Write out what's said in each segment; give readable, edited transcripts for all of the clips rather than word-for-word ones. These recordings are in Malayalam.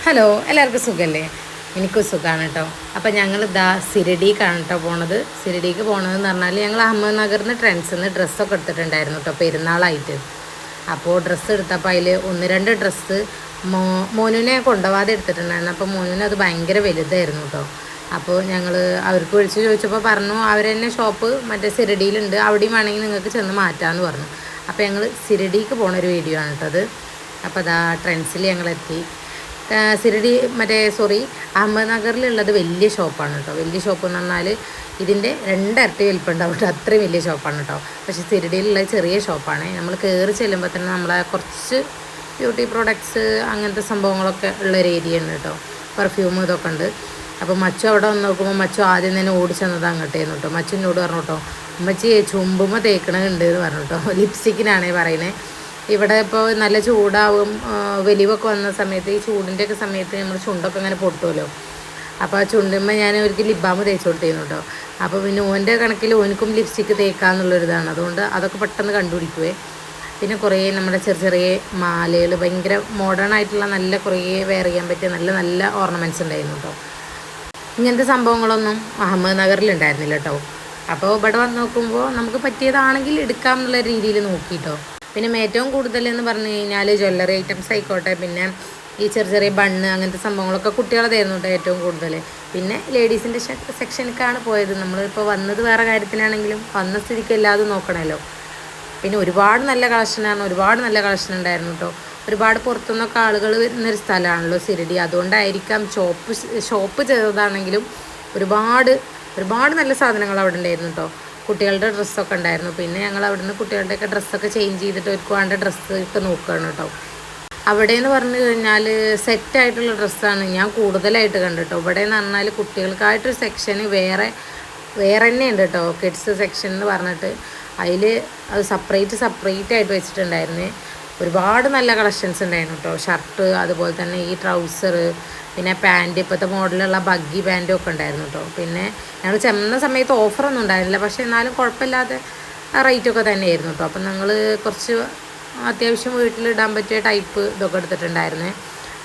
ഹലോ, എല്ലാവർക്കും സുഖമല്ലേ? എനിക്കും സുഖമാണ് കേട്ടോ. അപ്പോൾ ഞങ്ങൾ സിരഡിക്കാണ് കേട്ടോ പോണത്. സിരഡിക്ക് പോണതെന്ന് പറഞ്ഞാൽ ഞങ്ങൾ അഹമ്മദ്നഗറിൽ നിന്ന് ട്രെൻഡ്സിൽ നിന്ന് ഡ്രസ്സൊക്കെ എടുത്തിട്ടുണ്ടായിരുന്നു കേട്ടോ, പെരുന്നാളായിട്ട്. അപ്പോൾ ഡ്രസ്സ് എടുത്തപ്പോൾ അതിൽ ഒന്ന് രണ്ട് ഡ്രസ്സ് മോനുവിനെ കൊണ്ടുപോകാതെ എടുത്തിട്ടുണ്ടായിരുന്നു. അപ്പോൾ മോനുവിന് അത് ഭയങ്കര വലുതായിരുന്നു കേട്ടോ. അപ്പോൾ ഞങ്ങൾ അവർക്ക് വിളിച്ച് ചോദിച്ചപ്പോൾ പറഞ്ഞു അവരെന്നെ ഷോപ്പ് മറ്റേ സിരഡിയിലുണ്ട്, അവിടെയും വേണമെങ്കിൽ നിങ്ങൾക്ക് ചെന്ന് മാറ്റാമെന്ന് പറഞ്ഞു. അപ്പോൾ ഞങ്ങൾ സിരഡിക്ക് പോണൊരു വീഡിയോ ആണ് കേട്ടോ അത്. അപ്പോൾ ട്രെൻഡ്സിൽ ഞങ്ങളെത്തി. അഹമ്മദ്നഗറിലുള്ളത് വലിയ ഷോപ്പാണ് കേട്ടോ. വലിയ ഷോപ്പ് എന്ന് പറഞ്ഞാൽ ഇതിൻ്റെ രണ്ടിരട്ടി വലിപ്പുണ്ടാവും കേട്ടോ, അത്രയും വലിയ ഷോപ്പാണ് കേട്ടോ. പക്ഷേ സിരഡിയിലുള്ള ചെറിയ ഷോപ്പാണ്. നമ്മൾ കയറി ചെല്ലുമ്പോൾ തന്നെ നമ്മളെ കുറച്ച് ബ്യൂട്ടി പ്രോഡക്ട്സ് അങ്ങനത്തെ സംഭവങ്ങളൊക്കെ ഉള്ളൊരു ഏരിയ ആണ് കേട്ടോ. പെർഫ്യൂം ഇതൊക്കെ ഉണ്ട്. അപ്പോൾ മച്ചു അവിടെ വന്ന് നോക്കുമ്പോൾ മച്ചു ആദ്യം തന്നെ ഓടിച്ചെന്നത് അങ്ങോട്ടേന്ന് കേട്ടോ. മച്ചുവിനോട് പറഞ്ഞു കേട്ടോ, ഉമ്മച്ചി ചുമ്പുമ്പോൾ തേക്കണുണ്ട് എന്ന് പറഞ്ഞു കേട്ടോ. ലിപ്സ്റ്റിക്കിനാണേ പറയുന്നത്. ഇവിടെ ഇപ്പോൾ നല്ല ചൂടാവും, വലിവൊക്കെ വന്ന സമയത്ത്, ഈ ചൂടിൻ്റെയൊക്കെ സമയത്ത് നമ്മൾ ചുണ്ടൊക്കെ ഇങ്ങനെ പൊട്ടുമല്ലോ. അപ്പോൾ ആ ചുണ്ടുമ്പോൾ ഞാൻ ഒരിക്കൽ ലിപ് ബാം തേച്ച് കൊടുത്തിരുന്നു കേട്ടോ. അപ്പോൾ പിന്നെ ഓൻ്റെ കണക്കിൽ ഓനിക്കും ലിപ്സ്റ്റിക്ക് തേക്കാമെന്നുള്ളൊരിതാണ്. അതുകൊണ്ട് അതൊക്കെ പെട്ടെന്ന് കണ്ടുപിടിക്കുവേ. പിന്നെ കുറേ നമ്മുടെ ചെറിയ ചെറിയ മാലകൾ, ഭയങ്കര മോഡേൺ ആയിട്ടുള്ള നല്ല കുറേ വെയർ ചെയ്യാൻ പറ്റിയ നല്ല നല്ല ഓർണമെൻറ്റ്സ് ഉണ്ടായിരുന്നു കേട്ടോ. ഇങ്ങനത്തെ സംഭവങ്ങളൊന്നും അഹമ്മദ്നഗറിൽ ഉണ്ടായിരുന്നില്ല കേട്ടോ. അപ്പോൾ ഇവിടെ വന്ന് നോക്കുമ്പോൾ നമുക്ക് പറ്റിയതാണെങ്കിൽ എടുക്കാം എന്നുള്ള രീതിയിൽ നോക്കിയിട്ടോ. പിന്നെ ഏറ്റവും കൂടുതൽ എന്ന് പറഞ്ഞു കഴിഞ്ഞാൽ ജ്വല്ലറി ഐറ്റംസ് ആയിക്കോട്ടെ, പിന്നെ ഈ ചെറിയ ചെറിയ ബണ്ണ് അങ്ങനത്തെ സംഭവങ്ങളൊക്കെ കുട്ടികളതായിരുന്നു കേട്ടോ ഏറ്റവും കൂടുതൽ. പിന്നെ ലേഡീസിൻ്റെ സെക്ഷനിലേക്കാണ് പോയത്. നമ്മളിപ്പോൾ വന്നത് വേറെ കാര്യത്തിനാണെങ്കിലും വന്ന സ്ഥിതിക്ക് എല്ലാതും നോക്കണമല്ലോ. പിന്നെ ഒരുപാട് നല്ല കളക്ഷൻ ഉണ്ടായിരുന്നു കേട്ടോ. ഒരുപാട് പുറത്തുനിന്നൊക്കെ ആളുകൾ വരുന്നൊരു സ്ഥലമാണല്ലോ സിരഡി. അതുകൊണ്ടായിരിക്കാം ഷോപ്പ് ചെറുതാണെങ്കിലും ഒരുപാട് നല്ല സാധനങ്ങൾ അവിടെ ഉണ്ടായിരുന്നു കേട്ടോ. കുട്ടികളുടെ ഡ്രസ്സൊക്കെ ഉണ്ടായിരുന്നു. പിന്നെ ഞങ്ങൾ അവിടെ നിന്ന് കുട്ടികളുടെയൊക്കെ ഡ്രസ്സൊക്കെ ചേഞ്ച് ചെയ്തിട്ട് അവർക്ക് വേണ്ട ഡ്രസ്സ് ഒക്കെ നോക്കുകയാണ് കേട്ടോ. അവിടെയെന്ന് പറഞ്ഞു കഴിഞ്ഞാൽ സെറ്റായിട്ടുള്ള ഡ്രസ്സാണ് ഞാൻ കൂടുതലായിട്ട് കണ്ടിട്ടോ. ഇവിടെ എന്ന് പറഞ്ഞാൽ കുട്ടികൾക്കായിട്ടൊരു സെക്ഷന് വേറെ തന്നെ ഉണ്ട് കേട്ടോ. കിഡ്സ് സെക്ഷൻ എന്ന് പറഞ്ഞിട്ട് അതിൽ അത് സെപ്പറേറ്റ് ആയിട്ട് വെച്ചിട്ടുണ്ടായിരുന്നു. ഒരുപാട് നല്ല കളക്ഷൻസ് ഉണ്ടായിരുന്നു കേട്ടോ. ഷർട്ട്, അതുപോലെ തന്നെ ഈ ട്രൗസർ, പിന്നെ പാൻറ്റ്, ഇപ്പോഴത്തെ മോഡലുള്ള ബഗ്ഗി പാൻറ്റും ഒക്കെ ഉണ്ടായിരുന്നു കേട്ടോ. പിന്നെ ഞങ്ങൾ ചെന്ന സമയത്ത് ഓഫറൊന്നും ഉണ്ടായിരുന്നില്ല, പക്ഷേ എന്നാലും കുഴപ്പമില്ലാതെ റേറ്റൊക്കെ തന്നെയായിരുന്നു കേട്ടോ. അപ്പം ഞങ്ങൾ കുറച്ച് അത്യാവശ്യം വീട്ടിലിടാൻ പറ്റിയ ടൈപ്പ് ഇതൊക്കെ എടുത്തിട്ടുണ്ടായിരുന്നേ.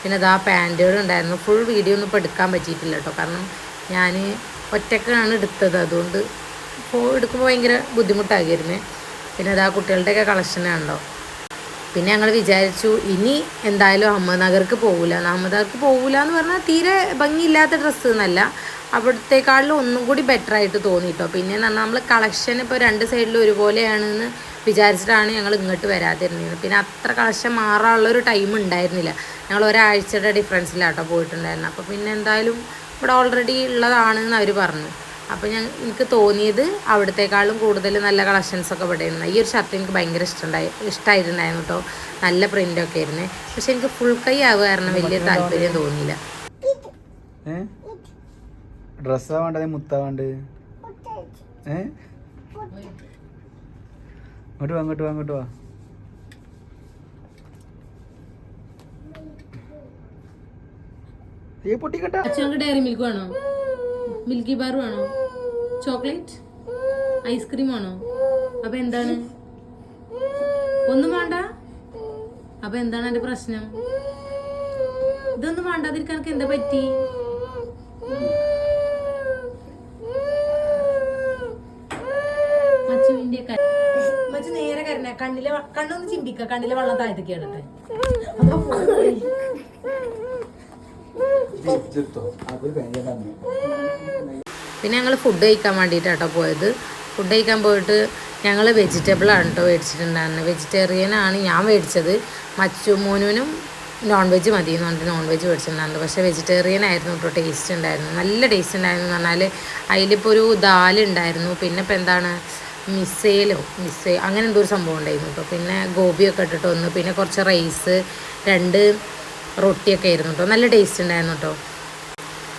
പിന്നെ പാൻറ്റുകളുണ്ടായിരുന്നു. ഫുൾ വീഡിയോ ഒന്നും ഇപ്പോൾ എടുക്കാൻ പറ്റിയിട്ടില്ല കേട്ടോ, കാരണം ഞാൻ ഒറ്റക്കാണ് എടുത്തത്. അതുകൊണ്ട് എടുക്കുമ്പോൾ ഭയങ്കര ബുദ്ധിമുട്ടാകിയിരുന്നു. പിന്നെ കുട്ടികളുടെയൊക്കെ കളക്ഷനാണല്ലോ. പിന്നെ ഞങ്ങൾ വിചാരിച്ചു ഇനി എന്തായാലും അഹമ്മദ്നഗർക്ക് പോകില്ല എന്ന് പറഞ്ഞാൽ തീരെ ഭംഗിയില്ലാത്ത ഡ്രസ്സ് എന്നല്ല, അവിടത്തേക്കാളിലും ഒന്നും കൂടി ബെറ്റർ ആയിട്ട് തോന്നി കേട്ടോ. പിന്നെ എന്ന് പറഞ്ഞാൽ നമ്മൾ കളക്ഷൻ ഇപ്പോൾ രണ്ട് സൈഡിലും ഒരുപോലെയാണെന്ന് വിചാരിച്ചിട്ടാണ് ഞങ്ങൾ ഇങ്ങോട്ട് വരാതിരുന്നത്. പിന്നെ അത്ര കളക്ഷൻ മാറാനുള്ളൊരു ടൈം ഉണ്ടായിരുന്നില്ല. ഞങ്ങൾ ഒരാഴ്ചയുടെ ഡിഫറൻസിലാട്ടോ പോയിട്ടുണ്ടായിരുന്നു. അപ്പോൾ പിന്നെ എന്തായാലും ഇവിടെ ഓൾറെഡി ഉള്ളതാണെന്ന് അവർ പറഞ്ഞു. അപ്പോൾ എനിക്ക് തോന്നിയത് അവിടത്തേക്കാളും കൂടുതൽ നല്ല കളക്ഷൻസൊക്കെ ഇവിടെ ആയിരുന്നു. ഈ ഒരു ഷർട്ട് എനിക്ക് ഭയങ്കര ഇഷ്ടമായിട്ടുണ്ടായിരുന്നു കേട്ടോ. നല്ല പ്രിൻ്റൊക്കെ ആയിരുന്നു. പക്ഷെ എനിക്ക് ഫുൾ കൈ ആവുക കാരണം വലിയ താല്പര്യം തോന്നിയില്ല. ഡ്രസ്സാ വേണ്ടത് മുത്താ വേണ്ടത്? അങ്ങോട്ട് വാ. ഡയറി മിൽക്ക് വേണോ? മിൽക്കി ബാർ വേണോ? ചോക്ലേറ്റ് ഐസ്ക്രീം ആണോ? അപ്പൊ എന്താണ്? ഒന്നും വേണ്ട? അപ്പൊ എന്താണ് എന്റെ പ്രശ്നം? ഇതൊന്നും വേണ്ടാതിരിക്കാൻ എനിക്ക് എന്താ പറ്റി? മച്ചു നേരെ കരണ കണ്ണൊന്ന് ചിമ്പിക്ക, കണ്ണിലെ വെള്ളം താഴത്തേക്ക് ഇടട്ടെ. പിന്നെ ഞങ്ങൾ ഫുഡ് കഴിക്കാൻ വേണ്ടിയിട്ടാട്ടോ പോയത്. ഫുഡ് കഴിക്കാൻ പോയിട്ട് ഞങ്ങൾ വെജിറ്റബിളാണ് കേട്ടോ മേടിച്ചിട്ടുണ്ടായിരുന്നത്. വെജിറ്റേറിയനാണ് ഞാൻ മേടിച്ചത്. മോനുവിനും നോൺ വെജ് മതി എന്ന് പറഞ്ഞിട്ട് നോൺ വെജ് മേടിച്ചിട്ടുണ്ടായിരുന്നു. പക്ഷേ വെജിറ്റേറിയൻ ആയിരുന്നു കേട്ടോ. ടേസ്റ്റ് ഉണ്ടായിരുന്നു, നല്ല ടേസ്റ്റ് ഉണ്ടായിരുന്നു എന്ന് പറഞ്ഞാൽ അതിലിപ്പോൾ ഒരു ദാലുണ്ടായിരുന്നു. പിന്നെ ഇപ്പോൾ എന്താണ് മിസ്സേ അങ്ങനെ എന്തോ ഒരു സംഭവം ഉണ്ടായിരുന്നു കേട്ടോ. പിന്നെ ഗോപിയൊക്കെ ഇട്ടിട്ട് ഒന്ന്, പിന്നെ കുറച്ച് റൈസ്, 2 റൊട്ടിയൊക്കെ ആയിരുന്നു കേട്ടോ. നല്ല ടേസ്റ്റ് ഉണ്ടായിരുന്നു കേട്ടോ.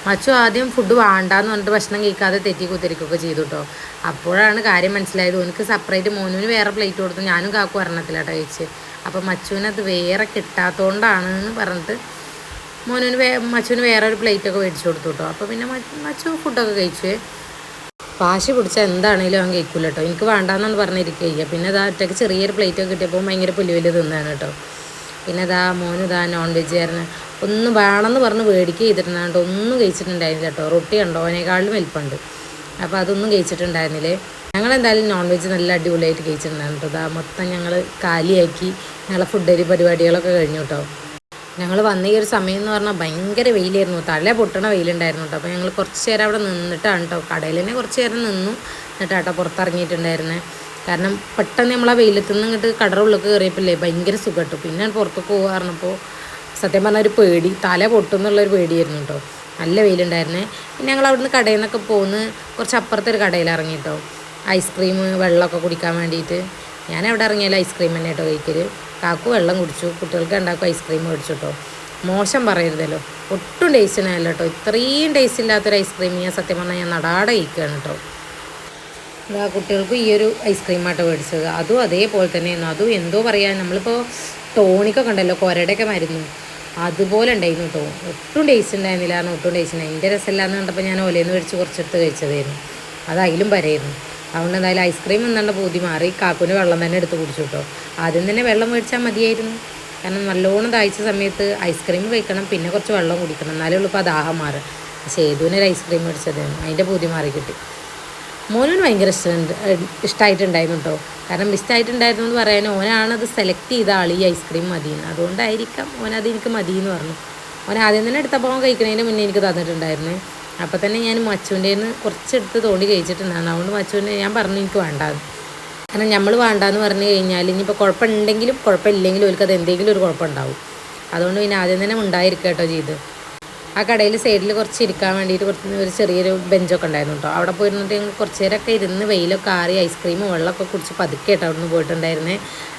മച്ചു ആദ്യം ഫുഡ് വേണ്ടാന്ന് പറഞ്ഞിട്ട് ഭക്ഷണം കഴിക്കാതെ തെറ്റി കുത്തിരിക്കുകയൊക്കെ ചെയ്തു കേട്ടോ. അപ്പോഴാണ് കാര്യം മനസ്സിലായത്. എനിക്ക് സെപ്പറേറ്റ് മോനുവിന് വേറെ പ്ലേറ്റ് കൊടുത്തു, ഞാനും കാക്കും ഒരെണ്ണത്തില്ല കേട്ടോ കഴിച്ച്. അപ്പോൾ മച്ചുവിനത് വേറെ കിട്ടാത്തതുകൊണ്ടാണ് എന്ന് പറഞ്ഞിട്ട് മച്ചുവിന് വേറെ ഒരു പ്ലേറ്റൊക്കെ മേടിച്ചു കൊടുത്തു കേട്ടോ. അപ്പോൾ പിന്നെ മച്ചു ഫുഡൊക്കെ കഴിച്ചു. വാശി പിടിച്ചാൽ എന്താണെങ്കിലും അവൻ കഴിക്കില്ല കേട്ടോ. എനിക്ക് വേണ്ടാന്നാണ് പറഞ്ഞിരിക്കുക. പിന്നെ ഒറ്റയ്ക്ക് ചെറിയൊരു പ്ലേറ്റൊക്കെ കിട്ടിയപ്പോൾ ഭയങ്കര പുലി തിന്നാണ് കേട്ടോ. പിന്നെ മോന് നോൺ വെജുകാരന് ഒന്നും വേണമെന്ന് പറഞ്ഞ് മേടിക്കുക ചെയ്തിട്ടുണ്ടായിട്ട് ഒന്നും കഴിച്ചിട്ടുണ്ടായിരുന്നില്ല കേട്ടോ. റൊട്ടി കണ്ടോ അതിനേക്കാളും വലിപ്പമുണ്ട്. അപ്പോൾ അതൊന്നും കഴിച്ചിട്ടുണ്ടായിരുന്നില്ലേ. ഞങ്ങളെന്തായാലും നോൺ വെജ് നല്ല അടിപൊളിയായിട്ട് കഴിച്ചിട്ടുണ്ടായിരുന്നു കേട്ടോ. മൊത്തം ഞങ്ങൾ കാലിയാക്കി ഞങ്ങളെ ഫുഡ് പരിപാടികളൊക്കെ കഴിഞ്ഞു കേട്ടോ. ഞങ്ങൾ വന്ന ഈ ഒരു സമയം എന്ന് പറഞ്ഞാൽ ഭയങ്കര വെയിലായിരുന്നു, തല പൊട്ടണ വെയിലുണ്ടായിരുന്നു കേട്ടോ. അപ്പോൾ ഞങ്ങൾ കുറച്ച് നേരം അവിടെ നിന്നിട്ടാണ് കേട്ടോ, കടയിൽ തന്നെ കുറച്ച് നേരം നിന്നു എന്നിട്ടാട്ടോ പുറത്തിറങ്ങിയിട്ടുണ്ടായിരുന്നത്. കാരണം പെട്ടെന്ന് നമ്മൾ ആ വെയിലത്ത് നിന്ന് ഇങ്ങോട്ട് കടയുടെ ഉള്ളിലേക്ക് കയറിയപ്പോഴേ ഭയങ്കര സുഖം കേട്ടോ. പിന്നെ പുറത്തേക്ക് പോകാറുണ്ടപ്പോൾ സത്യം പറഞ്ഞാൽ ഒരു പേടി, തല പൊട്ടുന്നുള്ളൊരു പേടിയായിരുന്നു കേട്ടോ. നല്ല വെയിലുണ്ടായിരുന്നേ. പിന്നെ ഞങ്ങൾ അവിടുന്ന് കടയിൽ നിന്നൊക്കെ പോകുന്ന കുറച്ച് അപ്പുറത്തെ ഒരു കടയിൽ ഇറങ്ങി കേട്ടോ, ഐസ്ക്രീം വെള്ളമൊക്കെ കുടിക്കാൻ വേണ്ടിയിട്ട്. ഞാൻ എവിടെ ഇറങ്ങിയാലും ഐസ്ക്രീം തന്നെ കേട്ടോ കഴിക്കൽ. കാക്കു വെള്ളം കുടിച്ചു, കുട്ടികൾക്ക് ഉണ്ടാക്കും ഐസ്ക്രീം മേടിച്ചു കേട്ടോ. മോശം പറയരുതല്ലോ, ഒട്ടും ടേസ്റ്റ് ഉണ്ടായില്ല കേട്ടോ. ഇത്രയും ടേസ്റ്റ് ഇല്ലാത്തൊരു ഐസ്ക്രീം ഞാൻ സത്യം പറഞ്ഞാൽ ഞാൻ നടാടെ കഴിക്കുകയാണ് കേട്ടോ. കുട്ടികൾക്കും ഈ ഒരു ഐസ്ക്രീമാട്ടോ മേടിച്ചത്. അതും അതേപോലെ തന്നെയായിരുന്നു. അതും എന്തോ പറയാൻ, നമ്മളിപ്പോൾ ടോണിക്കൊക്കെ ഉണ്ടല്ലോ കൊരടയൊക്കെ മരുന്ന്, അതുപോലെ ഉണ്ടായിരുന്നു കേട്ടോ. ഒട്ടും ടേസ്റ്റ് ഉണ്ടായിരുന്നില്ല, കാരണം ഒട്ടും ടേസ്റ്റ് ഉണ്ടായി. എൻ്റെ രസമില്ലാന്ന് കണ്ടപ്പോൾ ഞാൻ ഓലേന്ന് മേടിച്ച് കുറച്ചെടുത്ത് കഴിച്ചതായിരുന്നു. അതായാലും പറയായിരുന്നു. അതുകൊണ്ട് എന്തായാലും ഐസ്ക്രീം എന്നാണ്ട് പൂതി മാറി കാക്കുവിന് വെള്ളം തന്നെ എടുത്ത് കുടിച്ചു കേട്ടോ. ആദ്യം തന്നെ വെള്ളം മേടിച്ചാൽ മതിയായിരുന്നു, കാരണം നല്ലോണം ദാഹിച്ച സമയത്ത് ഐസ്ക്രീം കഴിക്കണം, പിന്നെ കുറച്ച് വെള്ളം കുടിക്കണം, എന്നാലേ ഉള്ളൂ ഇപ്പോൾ ആ ദാഹം മാറുക. പക്ഷേ ഏതുവിനൊരു ഐസ്ക്രീം മേടിച്ചതായിരുന്നു, അതിൻ്റെ പൂതി മാറി കിട്ടി. മോനോന് ഭയങ്കര ഇഷ്ടമായിട്ടുണ്ടായിരുന്നു കേട്ടോ. കാരണം ഇഷ്ടമായിട്ടുണ്ടായിരുന്നു എന്ന് പറയാൻ ഓനാണത് സെലക്ട് ചെയ്ത ആൾ ഈ ഐസ്ക്രീം മതിയെന്ന്, അതുകൊണ്ടായിരിക്കാം ഓനത് എനിക്ക് മതിയെന്ന് പറഞ്ഞു. ഓൻ ആദ്യം തന്നെ എടുത്തപ്പോൾ അവൻ കഴിക്കുന്നതിന് മുന്നേ എനിക്ക് തന്നിട്ടുണ്ടായിരുന്നു. അപ്പോൾ തന്നെ ഞാൻ മച്ചുവിൻ്റെ നിന്ന് കുറച്ചെടുത്ത് തോണ്ടി കഴിച്ചിട്ടുണ്ടായിരുന്നു. അതുകൊണ്ട് മച്ചുവിൻ്റെ ഞാൻ പറഞ്ഞു എനിക്ക് വേണ്ടാന്ന്. കാരണം നമ്മൾ വേണ്ടാന്ന് പറഞ്ഞു കഴിഞ്ഞാൽ ഇനിയിപ്പോൾ കുഴപ്പമുണ്ടെങ്കിലും കുഴപ്പമില്ലെങ്കിലും അവർക്ക് അത് എന്തെങ്കിലും ഒരു കുഴപ്പമുണ്ടാവും. അതുകൊണ്ട് പിന്നെ ആദ്യം തന്നെ ഉണ്ടായിരിക്കുക കേട്ടോ ചെയ്ത്. ആ കടയിൽ സൈഡിൽ കുറച്ച് ഇരിക്കാൻ വേണ്ടിയിട്ട് ഒരു ചെറിയൊരു ബെഞ്ചൊക്കെ ഉണ്ടായിരുന്നു കേട്ടോ. അവിടെ പോയിരുന്നിട്ട് ഞങ്ങൾ കുറച്ച് നേരമൊക്കെ ഇരുന്ന് വെയിലൊക്കെ ആറി ഐസ്ക്രീമും വെള്ളമൊക്കെ കുടിച്ച് പതുക്കെ കേട്ടോ അവിടെ നിന്ന് പോയിട്ടുണ്ടായിരുന്നേ.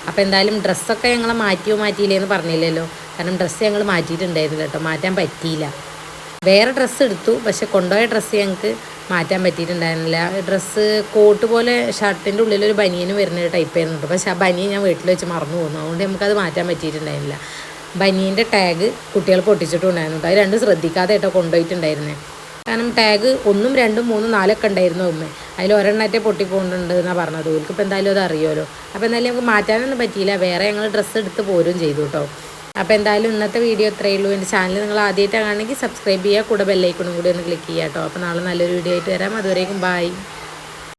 അപ്പോൾ എന്തായാലും ഡ്രസ്സൊക്കെ ഞങ്ങൾ മാറ്റിയില്ലേന്ന് പറഞ്ഞില്ലല്ലോ, കാരണം ഡ്രസ്സ് ഞങ്ങൾ മാറ്റിയിട്ടുണ്ടായിരുന്നില്ല കേട്ടോ, മാറ്റാൻ പറ്റിയില്ല. വേറെ ഡ്രസ്സ് എടുത്തു, പക്ഷെ കൊണ്ടുപോയ ഡ്രസ്സ് ഞങ്ങൾക്ക് മാറ്റാൻ പറ്റിയിട്ടുണ്ടായിരുന്നില്ല. ഡ്രസ്സ് കോട്ട് പോലെ ഷർട്ടിൻ്റെ ഉള്ളിലൊരു ബനിയനും വരുന്ന ടൈപ്പ് ആയിരുന്നു കേട്ടോ. പക്ഷേ ആ ബനിയൻ ഞാൻ വീട്ടിൽ വെച്ച് മറന്നു പോകുന്നു, അതുകൊണ്ട് നമുക്കത് മാറ്റാൻ പറ്റിയിട്ടുണ്ടായിരുന്നില്ല. ബനിയൻ്റെ ടാഗ് കുട്ടികൾ പൊട്ടിച്ചിട്ടുണ്ടായിരുന്നു കേട്ടോ. അത് രണ്ടും ശ്രദ്ധിക്കാതെ കേട്ടോ കൊണ്ടുപോയിട്ടുണ്ടായിരുന്നേ. കാരണം ടാഗ് 1, 2, 3, 4 ഉണ്ടായിരുന്നു ഉമ്മ. അതിൽ ഒരെണ്ണത്തെ പൊട്ടിപ്പോകുന്നുണ്ട് എന്നാണ് പറഞ്ഞത്. ഓൽക്കിപ്പോൾ എന്തായാലും അത് അറിയുമല്ലോ. അപ്പോൾ എന്തായാലും നമുക്ക് മാറ്റാനൊന്നും പറ്റിയില്ല, വേറെ ഞങ്ങൾ ഡ്രസ്സ് എടുത്ത് പോരും ചെയ്തു കേട്ടോ. അപ്പോൾ എന്തായാലും ഇന്നത്തെ വീഡിയോ ഇത്രയേ ഉള്ളൂ. എൻ്റെ ചാനൽ നിങ്ങൾ ആദ്യമായിട്ടാണെങ്കിൽ സബ്സ്ക്രൈബ് ചെയ്യുക, കൂടെ ബെല്ലൈക്കണും കൂടി ഒന്ന് ക്ലിക്ക് ചെയ്യുക കേട്ടോ. അപ്പോൾ നാളെ നല്ലൊരു വീഡിയോ ആയിട്ട് വരാം. അതുവരേക്കും ബൈ.